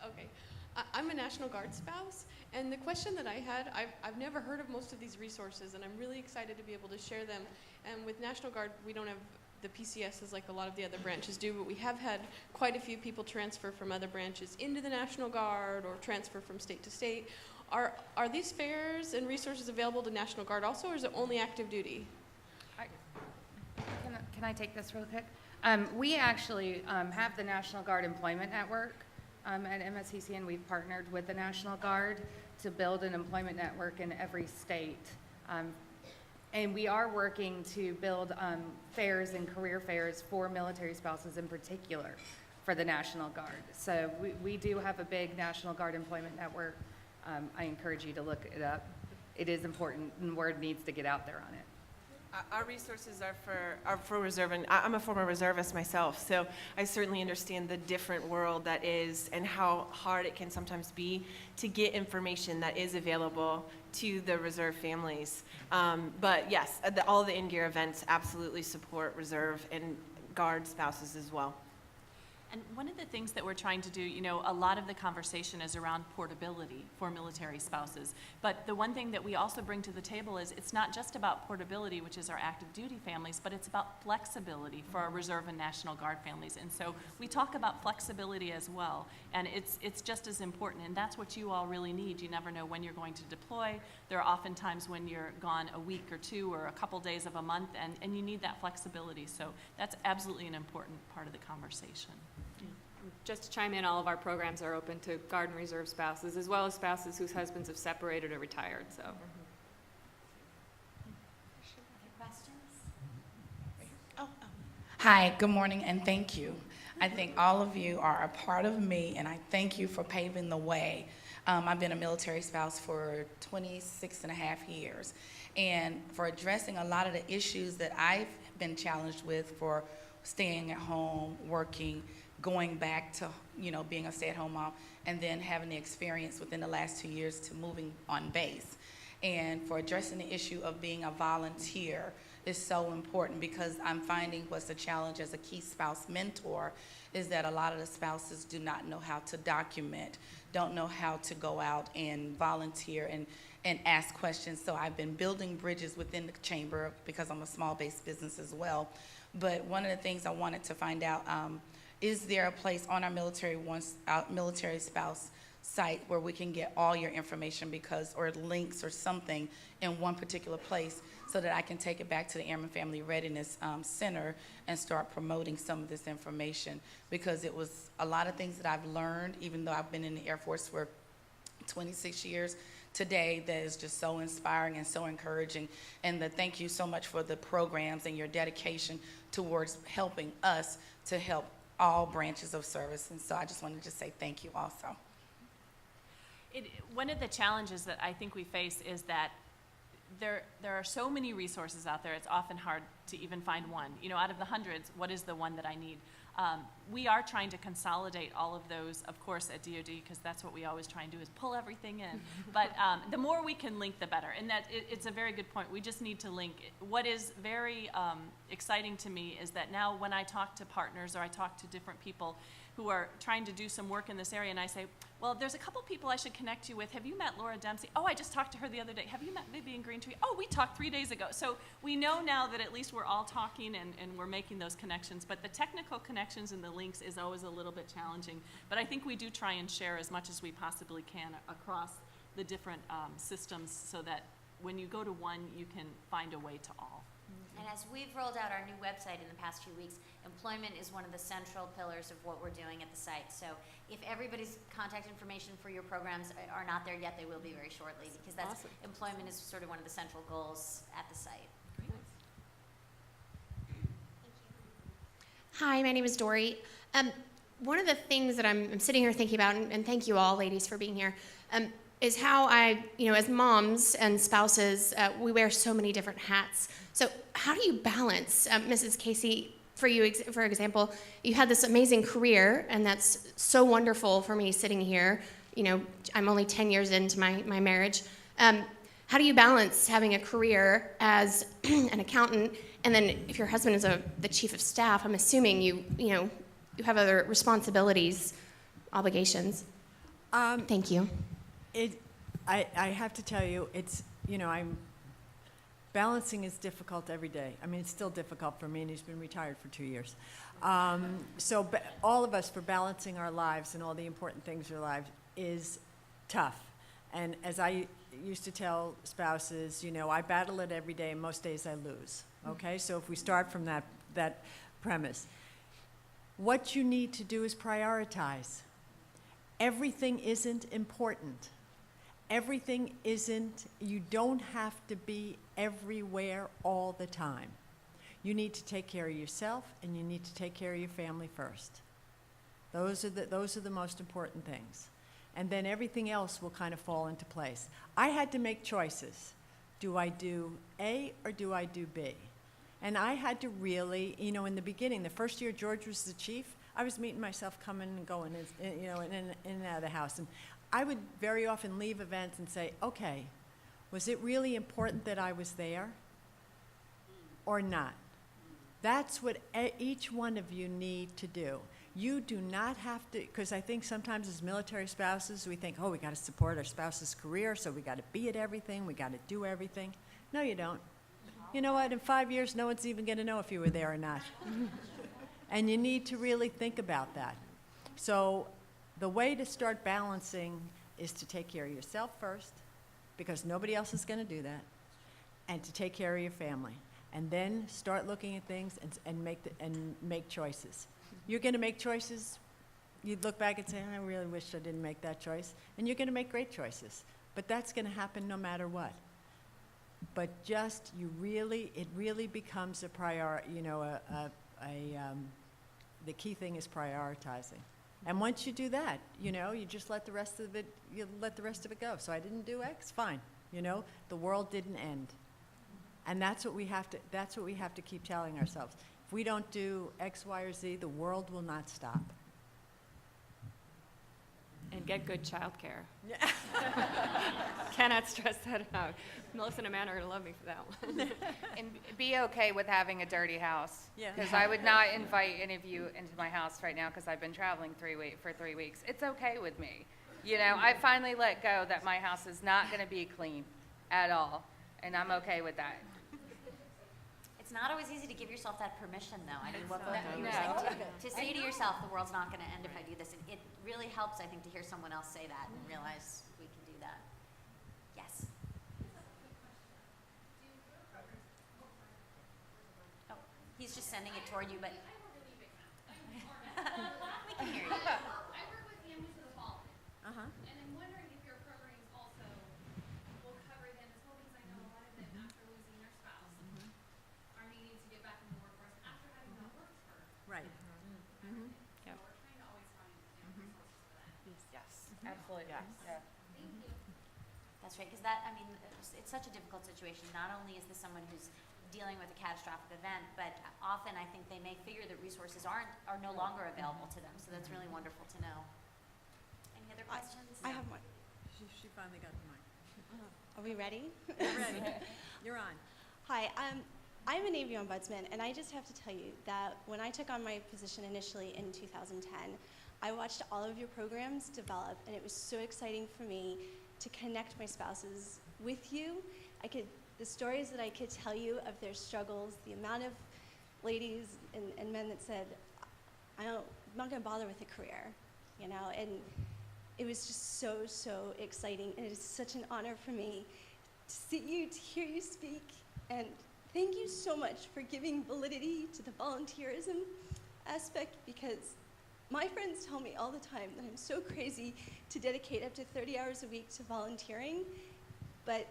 Okay. I'm a National Guard spouse, and the question that I had, I've never heard of most of these resources, and I'm really excited to be able to share them. And with National Guard, we don't have the PCSs like a lot of the other branches do, but we have had quite a few people transfer from other branches into the National Guard or transfer from state to state. Are these fairs and resources available to National Guard also, or is it only active duty? Can I take this real quick? We actually have the National Guard Employment Network at MSCC, and we've partnered with the National Guard to build an employment network in every state. And we are working to build fairs and career fairs for military spouses in particular for the National Guard. So we do have a big National Guard Employment Network. I encourage you to look it up. It is important, and word needs to get out there on it. Our resources are for reserve, and I'm a former reservist myself, so I certainly understand the different world that is and how hard it can sometimes be to get information that is available to the reserve families. But yes, all the In-Gear events absolutely support reserve and Guard spouses as well. And one of the things that we're trying to do, you know, a lot of the conversation is around portability for military spouses. But the one thing that we also bring to the table is it's not just about portability, which is our active duty families, but it's about flexibility for our Reserve and National Guard families. And so we talk about flexibility as well. And it's just as important. And that's what you all really need. You never know when you're going to deploy. There are often times when you're gone a week or two or a couple days of a month, and you need that flexibility. So that's absolutely an important part of the conversation. Just to chime in, all of our programs are open to Guard and Reserve spouses, as well as spouses whose husbands have separated or retired, so. Other questions? Hi, good morning, and thank you. I think all of you are a part of me, and I thank you for paving the way. I've been a military spouse for 26 and a half years, and for addressing a lot of the issues that I've been challenged with for staying at home, working, going back to, you know, being a stay-at-home mom, and then having the experience within the last 2 years to moving on base. And for addressing the issue of being a volunteer is so important, because I'm finding what's a challenge as a key spouse mentor is that a lot of the spouses do not know how to document, don't know how to go out and volunteer and ask questions. So I've been building bridges within the chamber because I'm a small-based business as well. But one of the things I wanted to find out, is there a place on our military spouse site where we can get all your information, or links or something in one particular place, so that I can take it back to the Airman Family Readiness Center and start promoting some of this information? Because it was a lot of things that I've learned, even though I've been in the Air Force for 26 years today, that is just so inspiring and so encouraging. And thank you so much for the programs and your dedication towards helping us to help all branches of service. And so I just wanted to say thank you also. One of the challenges that I think we face is that there are so many resources out there, it's often hard to even find one. You know, out of the hundreds, what is the one that I need? We are trying to consolidate all of those, of course, at DoD, because that's what we always try and do, is pull everything in. But the more we can link, the better. And it's a very good point. We just need to link. What is very exciting to me is that now when I talk to partners or I talk to different people who are trying to do some work in this area, and I say, well, there's a couple people I should connect you with. Have you met Laura Dempsey? Oh, I just talked to her the other day. Have you met Vivian Greentree? Oh, we talked 3 days ago. So we know now that at least we're all talking and we're making those connections. But the technical connections and the links is always a little bit challenging. But I think we do try and share as much as we possibly can across the different systems, so that when you go to one, you can find a way to all. And as we've rolled out our new website in the past few weeks, employment is one of the central pillars of what we're doing at the site. So if everybody's contact information for your programs are not there yet, they will be very shortly, because that's Awesome. employment is sort of one of the central goals at the site. Hi, my name is Dory. One of the things that I'm sitting here thinking about, and thank you all, ladies, for being here, is how as moms and spouses, we wear so many different hats. So how do you balance, Mrs. Casey, for you, for example, you had this amazing career, and that's so wonderful for me sitting here. You know, I'm only 10 years into my marriage. How do you balance having a career as an accountant, and then if your husband is the chief of staff, I'm assuming you have other responsibilities, obligations? Thank you. I have to tell you, balancing is difficult every day. I mean, it's still difficult for me, and he's been retired for 2 years. All of us, for balancing our lives and all the important things in our lives, is tough. And as I used to tell spouses, I battle it every day, and most days I lose. Okay, so if we start from that premise, what you need to do is prioritize. Everything isn't important. Everything isn't, you don't have to be everywhere all the time. You need to take care of yourself, and you need to take care of your family first. Those are the most important things. And then everything else will kind of fall into place. I had to make choices. Do I do A or do I do B? And I had to really, in the beginning, the first year George was the chief, I was meeting myself coming and going, in and out of the house. And I would very often leave events and say, okay, was it really important that I was there or not? That's what each one of you need to do. You do not have to, because I think sometimes as military spouses, we think, oh, we got to support our spouse's career, so we got to be at everything, we got to do everything. No, you don't. You know what? In 5 years, no one's even going to know if you were there or not. And you need to really think about that. So the way to start balancing is to take care of yourself first, because nobody else is going to do that, and to take care of your family. And then start looking at things and make choices. You're going to make choices, you'd look back and say, I really wish I didn't make that choice. And you're going to make great choices. But that's going to happen no matter what. But just, it really becomes a priority, the key thing is prioritizing. And once you do that, you just let the rest of it go. So I didn't do X, fine. The world didn't end. And that's what we have to keep telling ourselves. If we don't do X, Y, or Z, the world will not stop. And get good childcare. Cannot stress that out. Melissa and Amanda are going to love me for that one. And be okay with having a dirty house. Yeah. Because I would not invite any of you into my house right now because I've been traveling for 3 weeks. It's okay with me. I finally let go that my house is not going to be clean at all. And I'm okay with that. It's not always easy to give yourself that permission, though. I mean, what both of you were saying, to say to yourself, the world's not going to end if I do this. It really helps, I think, to hear someone else say that and realize we can do that. Yes. Oh, he's just sending it toward you, but we can hear you. I work with Families for the Fallen, Uh-huh. and I'm wondering if your programs also will cover them as well, because I know a lot of them, after losing their spouse, are needing to get back in the workforce after having not worked for. Right. So we're trying to always find resources for that. Yes, absolutely. Yeah. Thank you. That's right, because it's such a difficult situation. Not only is this someone who's dealing with a catastrophic event, but often I think they may figure that resources are no longer available to them. So that's really wonderful to know. Any other questions? I have one. She finally got the mic. Are we ready? You're ready. You're on. Hi, I'm a Navy Ombudsman, and I just have to tell you that when I took on my position initially in 2010, I watched all of your programs develop, and it was so exciting for me to connect my spouses with you. The stories that I could tell you of their struggles, the amount of ladies and men that said, I'm not going to bother with a career, and it was just so exciting, and it is such an honor for me to see you, to hear you speak, and thank you so much for giving validity to the volunteerism aspect, because my friends tell me all the time that I'm so crazy to dedicate up to 30 hours a week to volunteering, but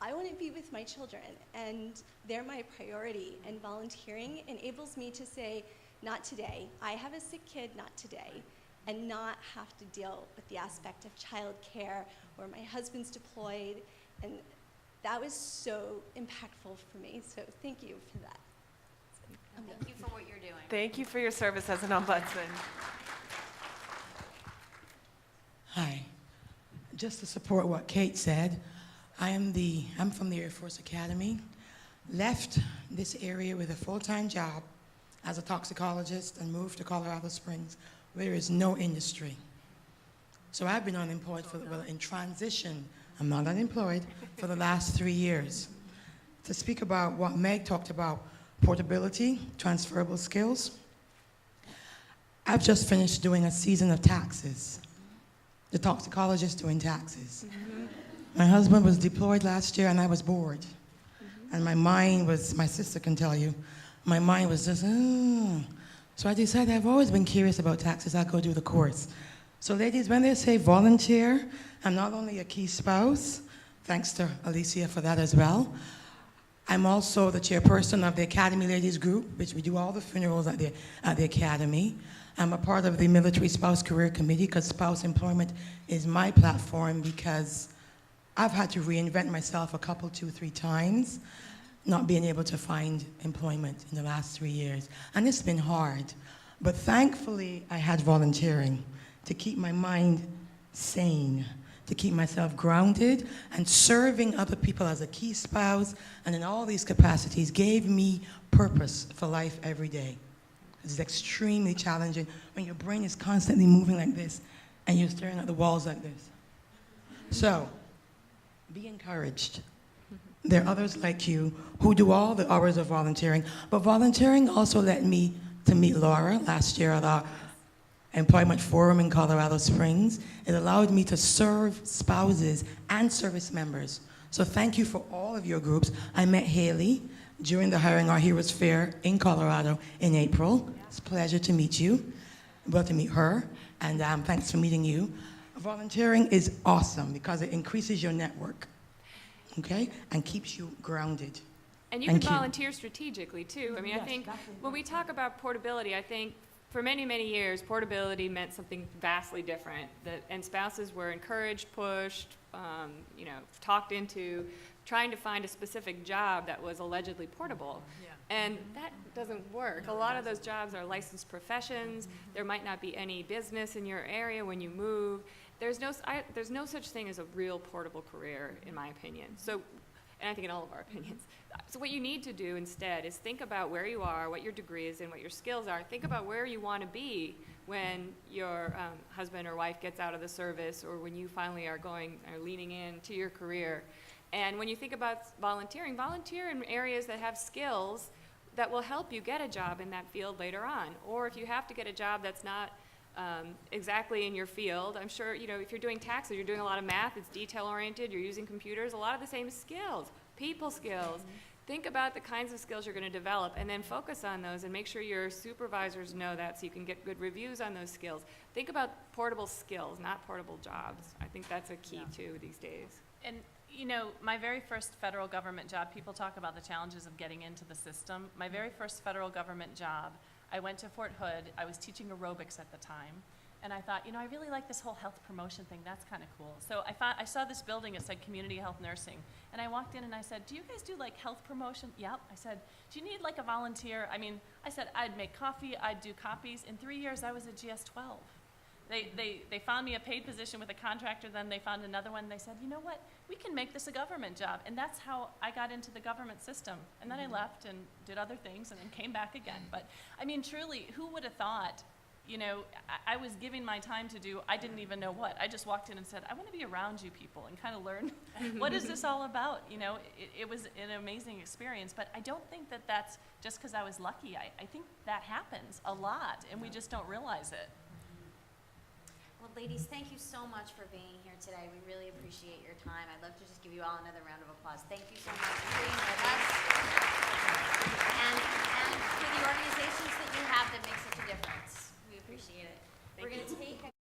I want to be with my children, and they're my priority, and volunteering enables me to say, not today. I have a sick kid, not today, and not have to deal with the aspect of child care or my husband's deployed, and that was so impactful for me, so thank you for that. Thank you for what you're doing. Thank you for your service as an ombudsman. Hi. Just to support what Kate said, I'm from the Air Force Academy. Left this area with a full-time job as a toxicologist and moved to Colorado Springs, where there is no industry. So I've been unemployed in transition. I'm not unemployed for the last 3 years. To speak about what Meg talked about, portability, transferable skills. I've just finished doing a season of taxes. The toxicologist doing taxes. My husband was deployed last year and I was bored. And my mind was, my sister can tell you, my mind was just, So I decided I've always been curious about taxes, I'll go do the course. So ladies, when they say volunteer, I'm not only a key spouse, thanks to Alicia for that as well, I'm also the chairperson of the Academy Ladies Group, which we do all the funerals at the Academy. I'm a part of the Military Spouse Career Committee because spouse employment is my platform because I've had to reinvent myself a couple, 2, 3 times, not being able to find employment in the last 3 years. And it's been hard. But thankfully, I had volunteering to keep my mind sane, to keep myself grounded, and serving other people as a key spouse and in all these capacities gave me purpose for life every day. It's extremely challenging when your brain is constantly moving like this and you're staring at the walls like this. So, be encouraged. There are others like you who do all the hours of volunteering, but volunteering also led me to meet Laura last year at our Employment Forum in Colorado Springs. It allowed me to serve spouses and service members. So thank you for all of your groups. I met Haley during the Hiring Our Heroes Fair in Colorado in April. It's a pleasure to meet you. I'm about to meet her, and thanks for meeting you. Volunteering is awesome because it increases your network, okay, and keeps you grounded. And you Thank can you. volunteer strategically too. I mean, I Yes, think definitely. when we talk about portability, I think for many, many years, portability meant something vastly different. And spouses were encouraged, pushed, you know, talked into trying to find a specific job that was allegedly portable. And that doesn't work. A lot of those jobs are licensed professions. There might not be any business in your area when you move. There's no such thing as a real portable career, in my opinion. So, and I think in all of our opinions. So what you need to do instead is think about where you are, what your degree is, and what your skills are. Think about where you want to be when your husband or wife gets out of the service, or when you finally are leaning into your career. And when you think about volunteering, volunteer in areas that have skills that will help you get a job in that field later on. Or if you have to get a job that's not exactly in your field, I'm sure, you know, if you're doing taxes, you're doing a lot of math, it's detail-oriented, you're using computers, a lot of the same skills, people skills. Think about the kinds of skills you're going to develop and then focus on those and make sure your supervisors know that so you can get good reviews on those skills. Think about portable skills, not portable jobs. I think that's a key too these days. And, you know, my very first federal government job, people talk about the challenges of getting into the system. My very first federal government job, I went to Fort Hood. I was teaching aerobics at the time. And I thought, you know, I really like this whole health promotion thing. That's kind of cool. So I saw this building. It said Community Health Nursing. And I walked in and I said, do you guys do like health promotion? Yep. I said, do you need like a volunteer? I mean, I said, I'd make coffee. I'd do copies. In 3 years, I was a GS-12. They found me a paid position with a contractor. Then they found another one. They said, you know what? We can make this a government job. And that's how I got into the government system. And then I left and did other things and then came back again. But I mean, truly, who would have thought? You know, I was giving my time to do, I didn't even know what. I just walked in and said, I want to be around you people and kind of learn what is this all about? You know, it was an amazing experience, but I don't think that that's just because I was lucky. I think that happens a lot, and we just don't realize it. Well, ladies, thank you so much for being here today. We really appreciate your time. I'd love to just give you all another round of applause. Thank you so much for being with us.